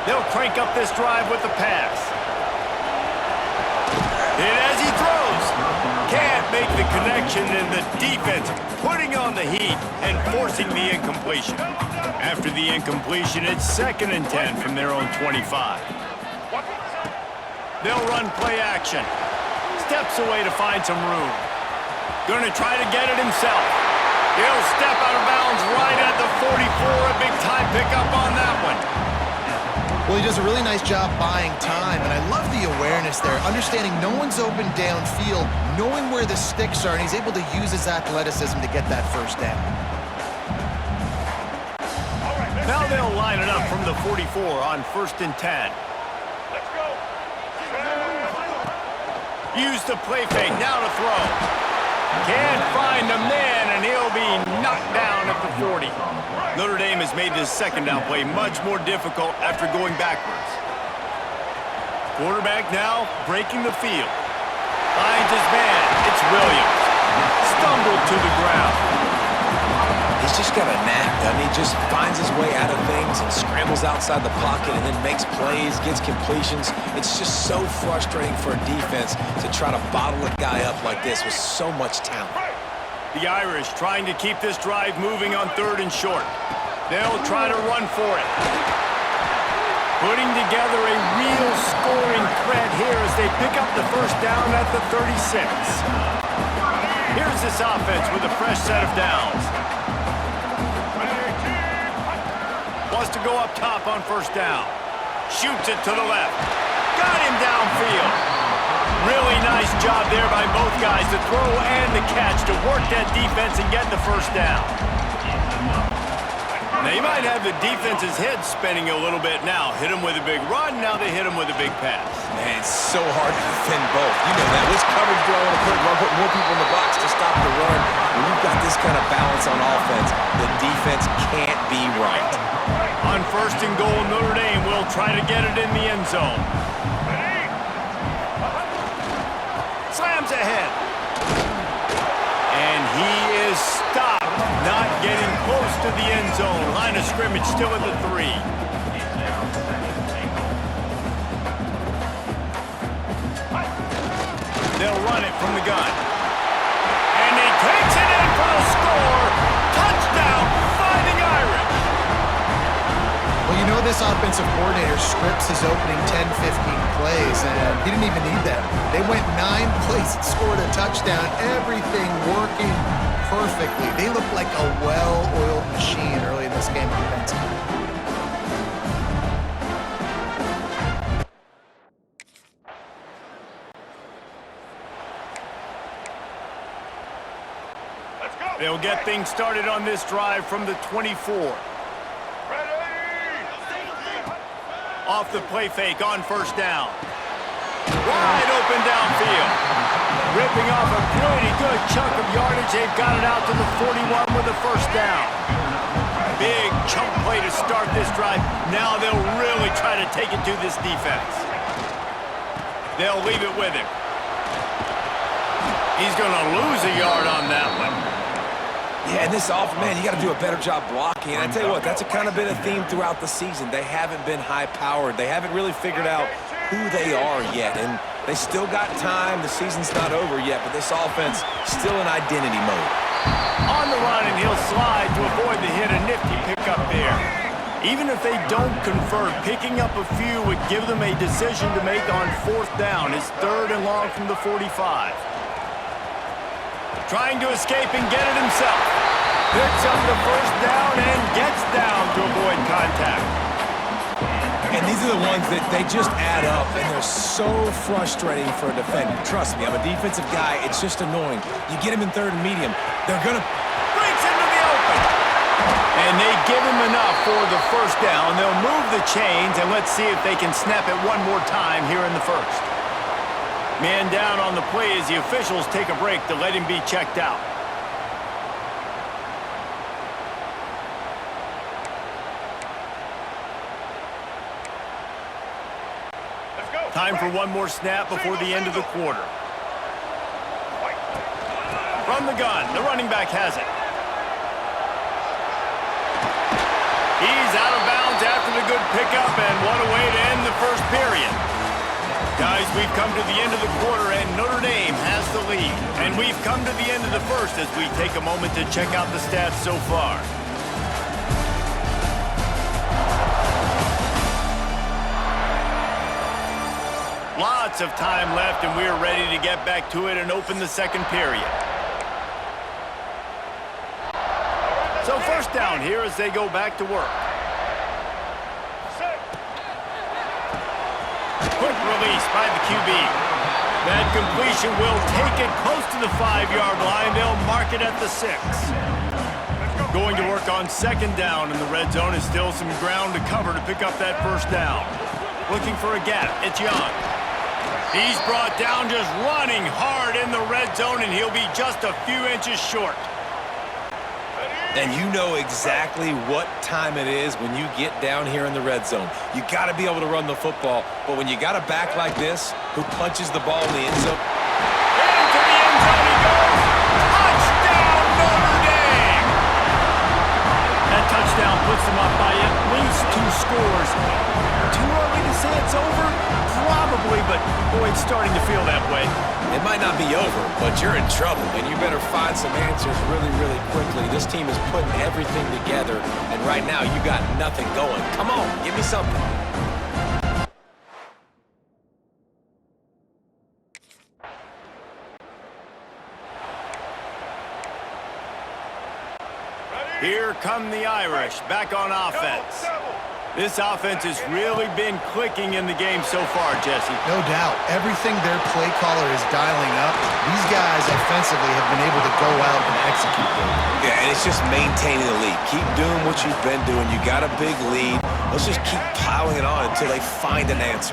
They'll crank up this drive with the pass. And as he throws, can't make the connection, and the defense putting on the heat and forcing the incompletion. After the incompletion, it's 2nd and 10 from their own 25. They'll run play action. Steps away to find some room. Gonna try to get it himself. He'll step out of bounds right at the 44. A big time pickup on that one. Well, he does a really nice job buying time, and I love the awareness there, understanding no one's open downfield, knowing where the sticks are, and he's able to use his athleticism to get that first down. Now they'll line it up from the 44 on 1st and 10. Let's go. Use the play fake, now to throw. Can't find the man, and he'll be knocked down at the 40. Notre Dame has made this 2nd down play much more difficult after going backwards. Quarterback now breaking the field. Finds his man. It's Williams. Stumbled to the ground. He's just got a knack, doesn't he? Just finds his way out of things and scrambles outside the pocket and then makes plays, gets completions. It's just so frustrating for a defense to try to bottle a guy up like this with so much talent. The Irish trying to keep this drive moving on 3rd and short. They'll try to run for it. Putting together a real scoring threat here as they pick up the 1st down at the 36. Here's this offense with a fresh set of downs. Wants to go up top on 1st down. Shoots it to the left. Got him downfield. Really nice job there by both guys to throw and the catch to work that defense and get the 1st down. Now, you might have the defense's head spinning a little bit now. Hit him with a big run, now they hit him with a big pass. Man, it's so hard to defend both. You know that. With coverage throwing a quick run, put more people in the box to stop the run. When you've got this kind of balance on offense, the defense can't be right. On 1st and goal, Notre Dame will try to get it in the end zone. Slams ahead. And he is stopped. Not getting close to the end zone. Line of scrimmage still at the 3. They'll run it from the gun. And he takes it in for the score. Touchdown, Fighting Irish. Well, you know this offensive coordinator scripts his opening 10-15 plays, and he didn't even need them. They went 9 plays and scored a touchdown, everything working perfectly. They looked like a well-oiled machine early in this game offensively. Let's go. They'll get things started on this drive from the 24. Off the play fake on 1st down. Wide open downfield. Ripping off a pretty good chunk of yardage. They've got it out to the 41 with the 1st down. Big chunk play to start this drive. Now they'll really try to take it to this defense. They'll leave it with him. He's going to lose a yard on that one. Yeah, and this offense, man, you got to do a better job blocking. And I tell you what, that's kind of been a theme throughout the season. They haven't been high-powered. They haven't really figured out who they are yet. And they still got time. The season's not over yet, but this offense still in identity mode. On the run, and he'll slide to avoid the hit. A nifty pickup there. Even if they don't convert, picking up a few would give them a decision to make on 4th down. It's 3rd and long from the 45. Trying to escape and get it himself. Picks up the 1st down and gets down to avoid contact. And these are the ones that they just add up, and they're so frustrating for a defender. Trust me, I'm a defensive guy. It's just annoying. You get him in 3rd and medium, they're going to... Breaks into the open. And they give him enough for the 1st down. They'll move the chains, and let's see if they can snap it one more time here in the 1st. Man down on the play as the officials take a break to let him be checked out. Time for one more snap before the end of the quarter. From the gun, the running back has it. He's out of bounds after the good pickup, and what a way Guys, we've come to the end of the quarter, and Notre Dame has the lead. And we've come to the end of the first as we take a moment to check out the stats so far. Lots of time left, and we're ready to get back to it and open the second period. So first down here as they go back to work. Quick release by the QB. That completion will take it close to the 5-yard line. They'll mark it at the 6. Going to work on second down in the red zone is still some ground to cover to pick up that first down. Looking for a gap. It's Young. He's brought down just running hard in the red zone, and he'll be just a few inches short. And you know exactly what time it is when you get down here in the red zone. You got to be able to run the football, but when you got a back like this who punches the ball in the end zone. Into the end zone he goes. Touchdown, Notre Dame! That touchdown puts them up by at least 2 scores. Too early to say it's over? Probably, but boy, it's starting to feel that way. It might not be over, but you're in trouble, and you better find some answers really, really quickly. This team is putting everything together, and right now you got nothing going. Come on, give me something. Here come the Irish, back on offense. This offense has really been clicking in the game so far, Jesse. No doubt. Everything their play caller is dialing up, these guys offensively have been able to go out and execute them. Yeah, and it's just maintaining the lead. Keep doing what you've been doing. You got a big lead. Let's just keep piling it on until they find an answer.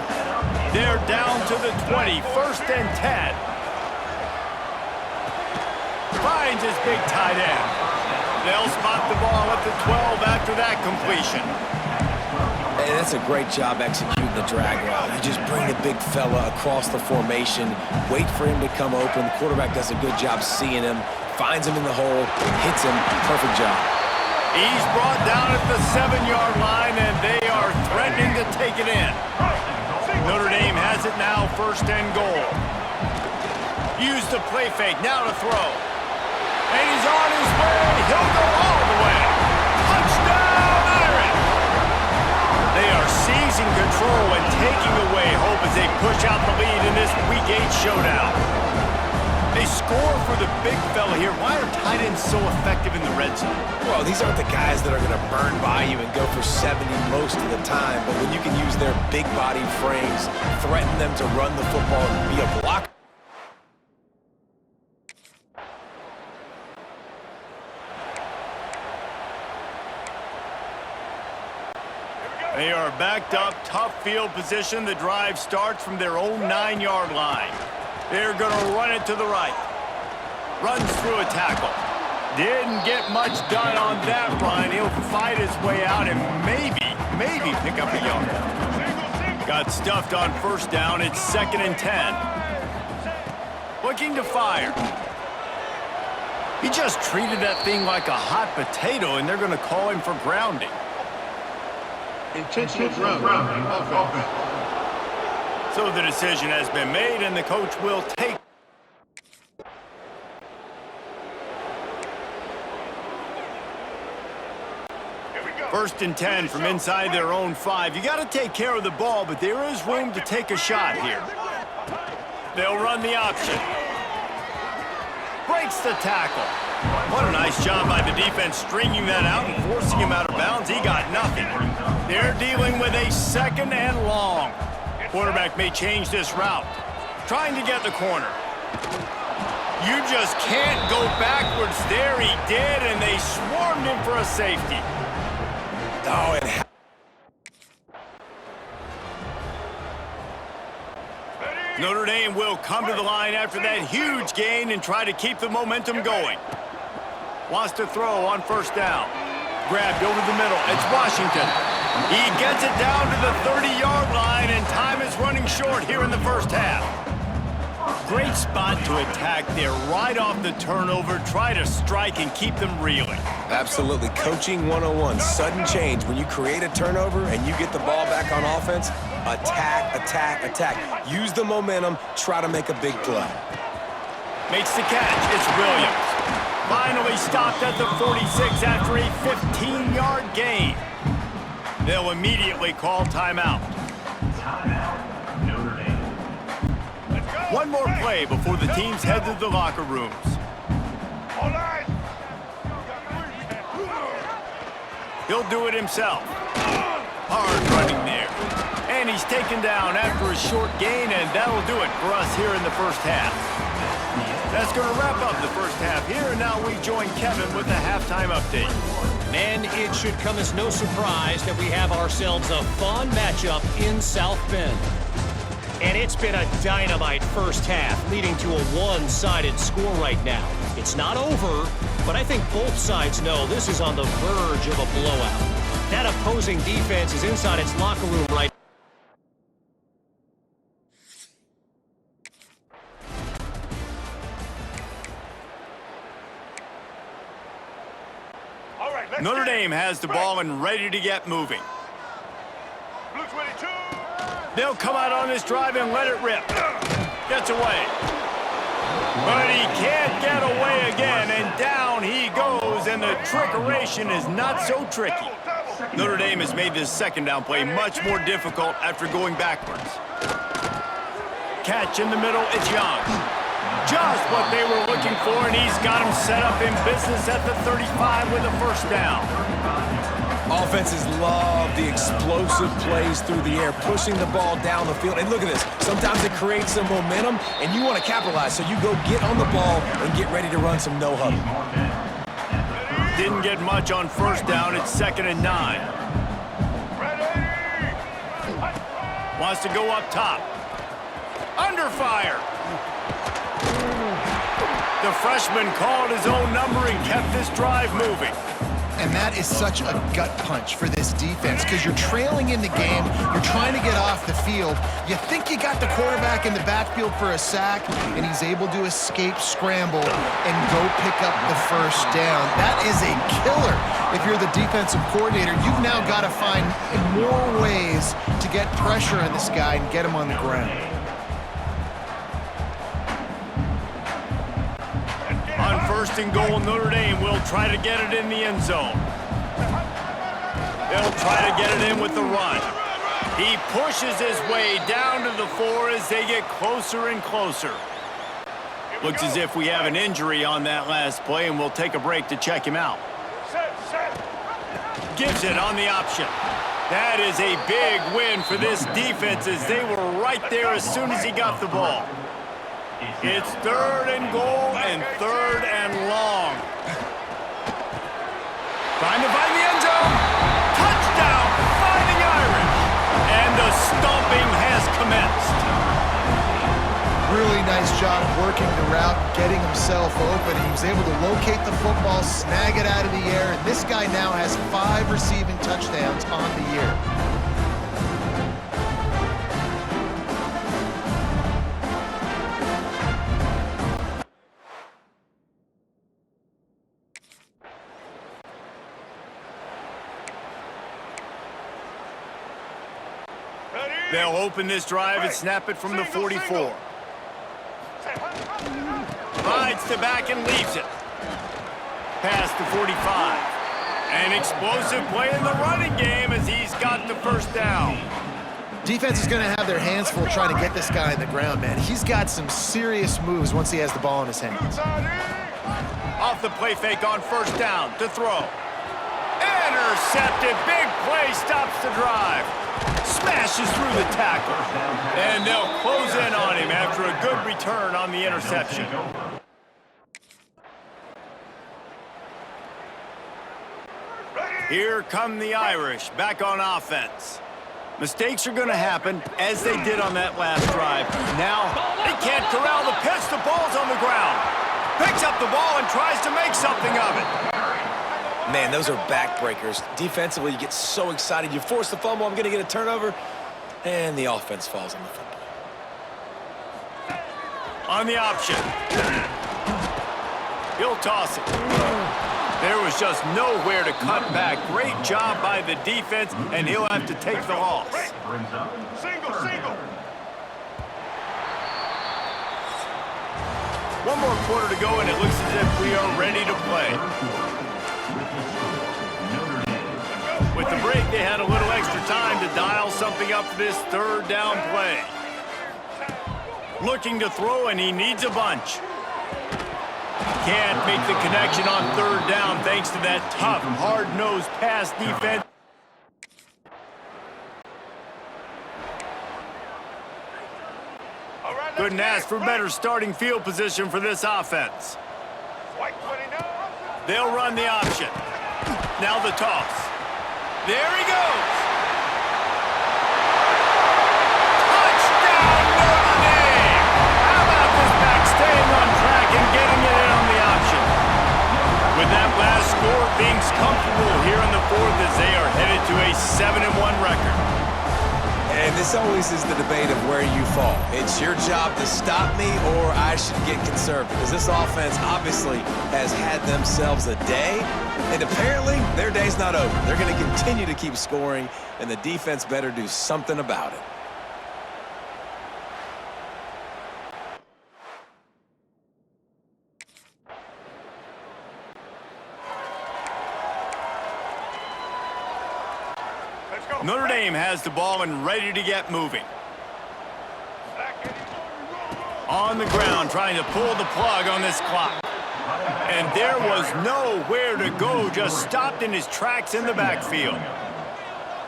They're down to the 20, 1st and 10. Finds his big tight end. They'll spot the ball at the 12 after that completion. And that's a great job executing the drag route. You just bring the big fella across the formation, wait for him to come open. The quarterback does a good job seeing him, finds him in the hole, hits him. Perfect job. He's brought down at the 7-yard line, and they are threatening to take it in. Notre Dame has it now, 1st and goal. Use the play fake, now to throw. And he's on his way. He'll go all the way. Touchdown, Irish! They are seizing control and taking away hope as they push out the lead in this Week 8 showdown. They score for the big fella here. Why are tight ends so effective in the red zone? Well, these aren't the guys that are going to burn by you and go for 70 most of the time, but when you can use their big-bodied frames, threaten them to run the football and be a blocker. They are backed up, tough field position. The drive starts from their own 9-yard line. They're going to run it to the right. Runs through a tackle. Didn't get much done on that run. He'll fight his way out and maybe pick up a yard. Got stuffed on 1st down. It's 2nd and 10. Looking to fire. He just treated that thing like a hot potato, and they're going to call him for grounding. Intentional grounding. So the decision has been made, and the coach will take. First and 10 from inside their own 5. You got to take care of the ball, but there is room to take a shot here. They'll run the option. Breaks the tackle. What a nice job by the defense stringing that out and forcing him out of bounds. He got nothing. They're dealing with a 2nd and long. Quarterback may change this route. Trying to get the corner. You just can't go backwards. There he did, and they swarmed him for a safety. Oh, it Notre Dame will come to the line after that huge gain and try to keep the momentum going. Wants to throw on 1st down. Grabbed over the middle. It's Washington. He gets it down to the 30-yard line, and time is running short here in the 1st half. Great spot to attack there right off the turnover. Try to strike and keep them reeling. Absolutely. Coaching 101. Sudden change. When you create a turnover and you get the ball back on offense, Attack, attack, attack. Use the momentum. Try to make a big play. Makes the catch. It's Williams. Finally stopped at the 46 after a 15-yard gain. They'll immediately call timeout. One more play before the teams head to the locker rooms. He'll do it himself. Hard running there. And he's taken down after a short gain, and that'll do it for us here in the first half. That's going to wrap up the first half here, and now we join Kevin with a halftime update. And it should come as no surprise that we have ourselves a fun matchup in South Bend. And it's been a dynamite first half, leading to a one-sided score right now. It's not over, but I think both sides know this is on the verge of a blowout. That opposing defense is inside its locker room right now. Notre Dame has the ball and ready to get moving. Blue 22. They'll come out on this drive and let it rip. Gets away. But he can't get away again, and down he goes, and the trickeration is not so tricky. Notre Dame has made this second down play much more difficult after going backwards. Catch in the middle, it's Young. Just what they were looking for, and he's got him set up in business at the 35 with a first down. Offenses love the explosive plays through the air, pushing the ball down the field. And look at this. Sometimes it creates some momentum, and you want to capitalize. So you go get on the ball and get ready to run some no-huddle. Didn't get much on first down. It's 2nd and 9. Wants to go up top. Under fire. The freshman called his own number and kept this drive moving. And that is such a gut punch for this defense because you're trailing in the game, you're trying to get off the field, you think you got the quarterback in the backfield for a sack, and he's able to escape scramble and go pick up the first down. That is a killer. If you're the defensive coordinator, you've now got to find more ways to get pressure on this guy and get him on the ground. On 1st and goal, Notre Dame will try to get it in the end zone. They'll try to get it in with the run. He pushes his way down to the 4 as they get closer and closer. Looks as if we have an injury on that last play, and we'll take a break to check him out. Gives it on the option. That is a big win for this defense as they were right there as soon as he got the ball. It's 3rd and goal and 3rd and long. Trying to find the end zone. Touchdown, Fighting Irish. And the stomping has commenced. Really nice job working the route, getting himself open. He was able to locate the football, snag it out of the air, and this guy now has 5 receiving touchdowns on the year. They'll open this drive and snap it from the 44. Rides to back and leaves it. Past the 45. An explosive play in the running game as he's got the first down. Defense is going to have their hands full trying to get this guy on the ground, man. He's got some serious moves once he has the ball in his hands. Off the play fake on 1st down to throw. Intercepted. Big play stops the drive. Smashes through the tackle. And they'll close in on him after a good return on the interception. Here come the Irish back on offense. Mistakes are going to happen, as they did on that last drive. Now, they can't corral the pitch. The ball's on the ground. Picks up the ball and tries to make something of it. Man, those are backbreakers. Defensively, you get so excited. You force the fumble, I'm going to get a turnover, and the offense falls on the football. On the option. He'll toss it. There was just nowhere to cut back. Great job by the defense, and he'll have to take the loss. Single, single. One more quarter to go, and it looks as if we are ready to play. With the break, they had a little extra time to dial something up for this third down play. Looking to throw, and he needs a bunch. Can't make the connection on third down thanks to that tough, hard-nosed pass defense. Couldn't ask for better starting field position for this offense. White 29. They'll run the option. Now the toss. There he goes. Touchdown, Notre Dame! How about this back staying on track and getting it in on the option? With that last score, things comfortable here in the fourth as they are headed to a 7-1 record. And this always is the debate of where you fall. It's your job to stop me or I should get conservative. Because this offense obviously has had themselves a day. And apparently, their day's not over. They're going to continue to keep scoring, and the defense better do something about it. Notre Dame has the ball and ready to get moving. On the ground, trying to pull the plug on this clock. And there was nowhere to go, just stopped in his tracks in the backfield.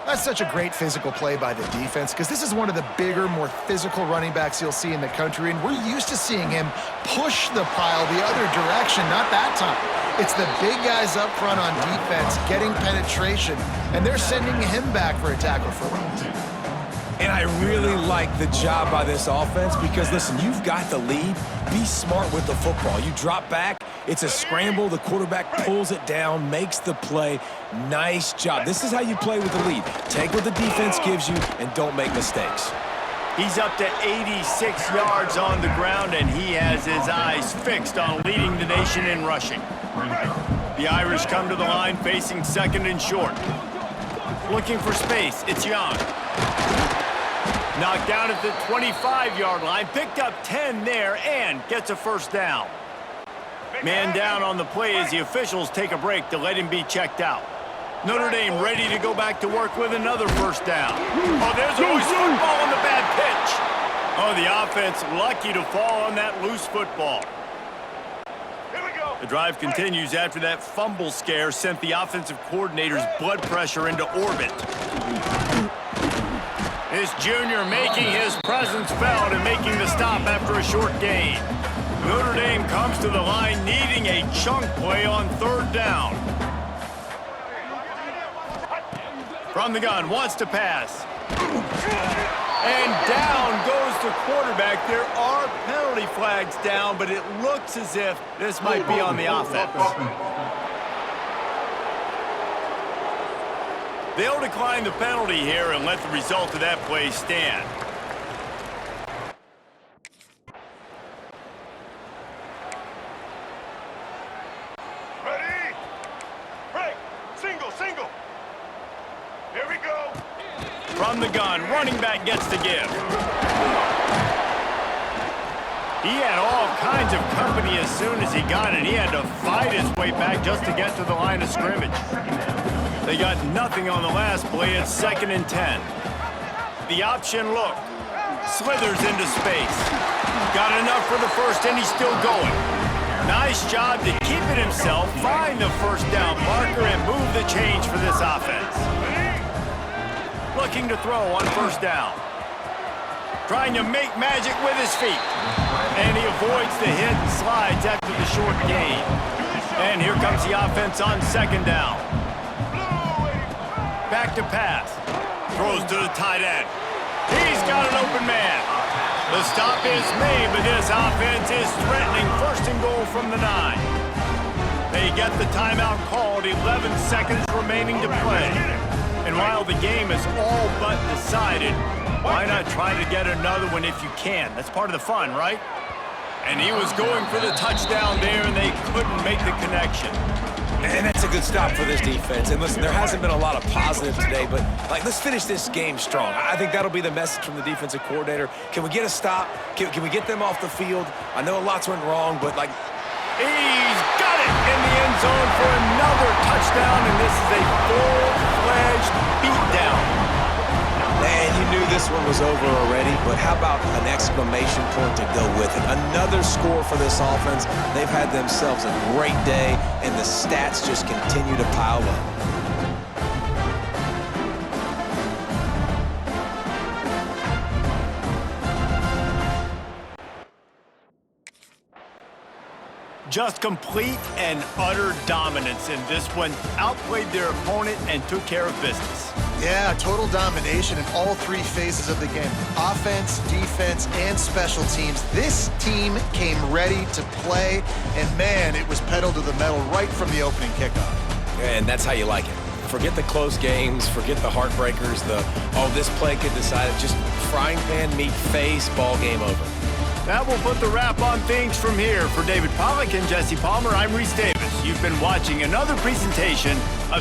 That's such a great physical play by the defense because this is one of the bigger, more physical running backs you'll see in the country, and we're used to seeing him push the pile the other direction, not that time. It's the big guys up front on defense getting penetration, and they're sending him back for a tackle for loss. And I really like the job by this offense because, listen, you've got the lead. Be smart with the football. You drop back, it's a scramble. The quarterback pulls it down, makes the play. Nice job. This is how you play with the lead. Take what the defense gives you and don't make mistakes. He's up to 86 yards on the ground, and he has his eyes fixed on leading the nation in rushing. The Irish come to the line facing second and short. Looking for space, it's Young. Knocked down at the 25-yard line, picked up 10 there, and gets a first down. Man down on the play as the officials take a break to let him be checked out. Notre Dame ready to go back to work with another first down. Oh, there's a loose football on the bad pitch. Oh, the offense lucky to fall on that loose football. Here we go. The drive continues after that fumble scare sent the offensive coordinator's blood pressure into orbit. This junior making his presence felt and making the stop after a short gain. Notre Dame comes to the line needing a chunk play on third down. From the gun, wants to pass. And down goes the quarterback. There are penalty flags down, but it looks as if this might be on the offense. They'll decline the penalty here and let the result of that play stand. Ready? Break. Single, single. Here we go. From the gun, running back gets the give. He had all kinds of company as soon as he got it. He had to fight his way back just to get to the line of scrimmage. They got nothing on the last play. It's 2nd and 10. The option look. Slithers into space. Got enough for the first, and he's still going. Nice job to keep it himself, find the first down marker, and move the change for this offense. Looking to throw on first down. Trying to make magic with his feet. And he avoids the hit and slides after the short gain. And here comes the offense on second down. Back to pass. Throws to the tight end. He's got an open man. The stop is made, but this offense is threatening first and goal from the 9. They get the timeout called, 11 seconds remaining to play. And while the game is all but decided, why not try to get another one if you can? That's part of the fun, right? And he was going for the touchdown there, and they couldn't make the connection. And that's a good stop for this defense. And listen, there hasn't been a lot of positive today, but let's finish this game strong. I think that'll be the message from the defensive coordinator. Can we get a stop? Can we get them off the field? I know lots went wrong, but he's got it in the end zone for another touchdown, and this is a full-fledged beatdown. Man, you knew this one was over already, but how about an exclamation point to go with it? Another score for this offense. They've had themselves a great day, and the stats just continue to pile up. Just complete and utter dominance in this one. Outplayed their opponent and took care of business. Yeah, total domination in all three phases of the game. Offense, defense, and special teams. This team came ready to play, and man, it was pedal to the metal right from the opening kickoff. And that's how you like it. Forget the close games, forget the heartbreakers, this play could decide it. Just frying pan meet face, ball game over. That will put the wrap on things from here. For David Pollack and Jesse Palmer, I'm Reese Davis. You've been watching another presentation of